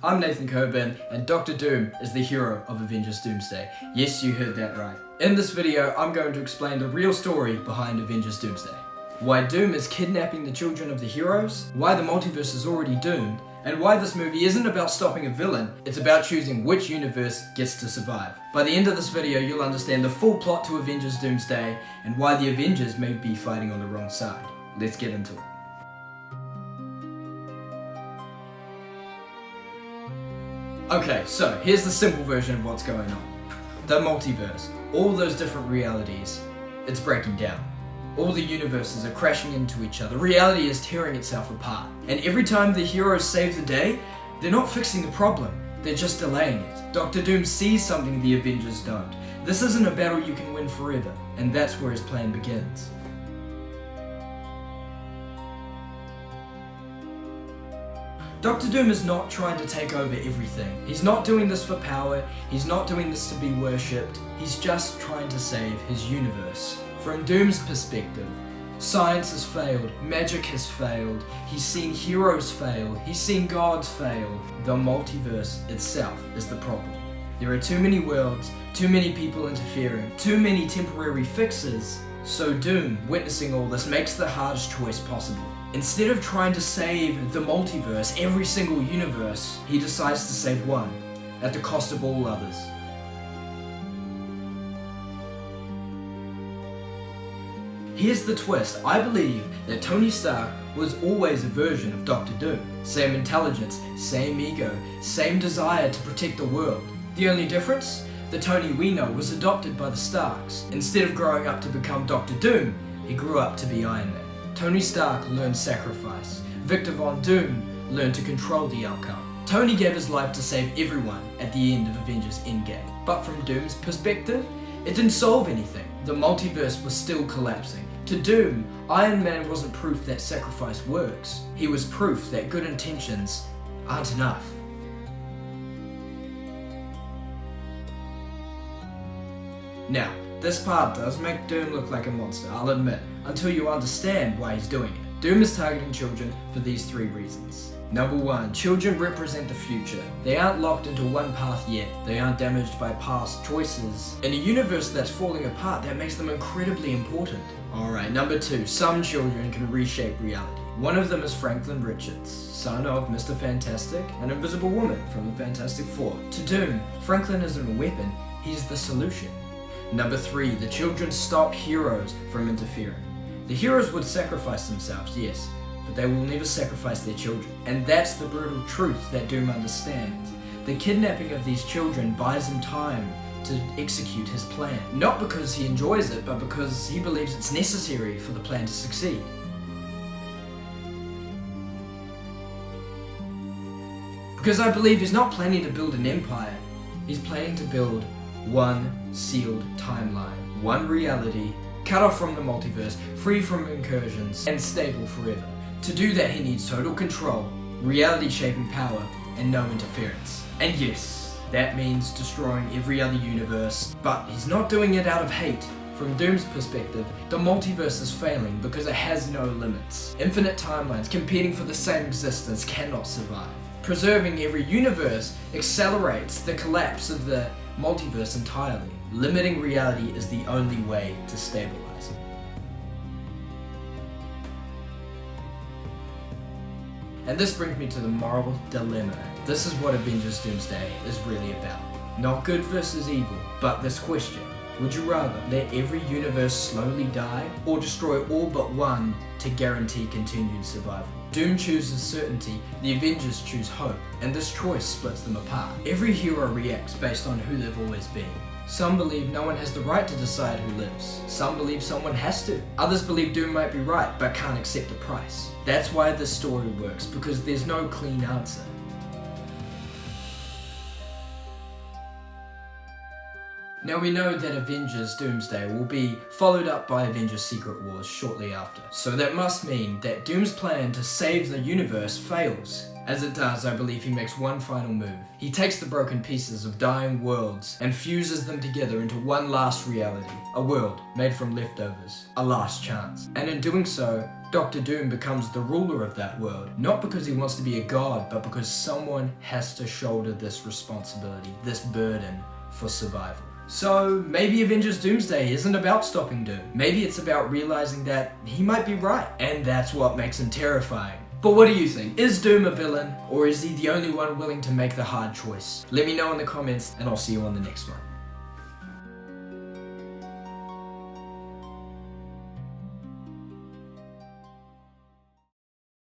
I'm Nathan Coburn, and Dr. Doom is the hero of Avengers Doomsday. Yes, you heard that right. In this video, I'm going to explain the real story behind Avengers Doomsday. Why Doom is kidnapping the children of the heroes, why the multiverse is already doomed, and why this movie isn't about stopping a villain, it's about choosing which universe gets to survive. By the end of this video, you'll understand the full plot to Avengers Doomsday, and why the Avengers may be fighting on the wrong side. Let's get into it. Okay, so here's the simple version of what's going on. The multiverse, all those different realities, it's breaking down. All the universes are crashing into each other, reality is tearing itself apart. And every time the heroes save the day, they're not fixing the problem, they're just delaying it. Dr. Doom sees something the Avengers don't. This isn't a battle you can win forever, and that's where his plan begins. Dr. Doom is not trying to take over everything. He's not doing this for power, he's not doing this to be worshipped, he's just trying to save his universe. From Doom's perspective, science has failed, magic has failed, he's seen heroes fail, he's seen gods fail. The multiverse itself is the problem. There are too many worlds, too many people interfering, too many temporary fixes, so Doom, witnessing all this, makes the hardest choice possible. Instead of trying to save the multiverse, every single universe, he decides to save one, at the cost of all others. Here's the twist. I believe that Tony Stark was always a version of Dr. Doom. Same intelligence, same ego, same desire to protect the world. The only difference? The Tony we know was adopted by the Starks. Instead of growing up to become Dr. Doom, he grew up to be Iron Man. Tony Stark learned sacrifice. Victor Von Doom learned to control the outcome. Tony gave his life to save everyone at the end of Avengers Endgame. But from Doom's perspective, it didn't solve anything. The multiverse was still collapsing. To Doom, Iron Man wasn't proof that sacrifice works. He was proof that good intentions aren't enough. Now, this part does make Doom look like a monster, I'll admit, until you understand why he's doing it. Doom is targeting children for these three reasons. Number one, children represent the future. They aren't locked into one path yet. They aren't damaged by past choices. In a universe that's falling apart, that makes them incredibly important. Alright, number two, some children can reshape reality. One of them is Franklin Richards, son of Mr. Fantastic and Invisible Woman from the Fantastic Four. To Doom, Franklin isn't a weapon, he's the solution. Number three, the children stop heroes from interfering. The heroes would sacrifice themselves, yes, but they will never sacrifice their children. And that's the brutal truth that Doom understands. The kidnapping of these children buys him time to execute his plan. Not because he enjoys it, but because he believes it's necessary for the plan to succeed. Because I believe he's not planning to build an empire, he's planning to build one sealed timeline, one reality, cut off from the multiverse, free from incursions, and stable forever. To do that, he needs total control, reality-shaping power, and no interference. And yes, that means destroying every other universe, but he's not doing it out of hate. From Doom's perspective, the multiverse is failing because it has no limits. Infinite timelines competing for the same existence cannot survive. Preserving every universe accelerates the collapse of the multiverse entirely. Limiting reality is the only way to stabilize it. And this brings me to the moral dilemma. This is what Avengers Doomsday is really about. Not good versus evil, but this question. Would you rather let every universe slowly die, or destroy all but one to guarantee continued survival? Doom chooses certainty, the Avengers choose hope, and this choice splits them apart. Every hero reacts based on who they've always been. Some believe no one has the right to decide who lives. Some believe someone has to. Others believe Doom might be right, but can't accept the price. That's why this story works, because there's no clean answer. Now we know that Avengers Doomsday will be followed up by Avengers Secret Wars shortly after. So that must mean that Doom's plan to save the universe fails. As it does, I believe he makes one final move. He takes the broken pieces of dying worlds and fuses them together into one last reality. A world made from leftovers. A last chance. And in doing so, Dr. Doom becomes the ruler of that world, not because he wants to be a god, but because someone has to shoulder this responsibility, this burden for survival. So maybe Avengers Doomsday isn't about stopping Doom. Maybe it's about realizing that he might be right, and that's what makes him terrifying. But what do you think? Is Doom a villain, or is he the only one willing to make the hard choice? Let me know in the comments, and I'll see you on the next one.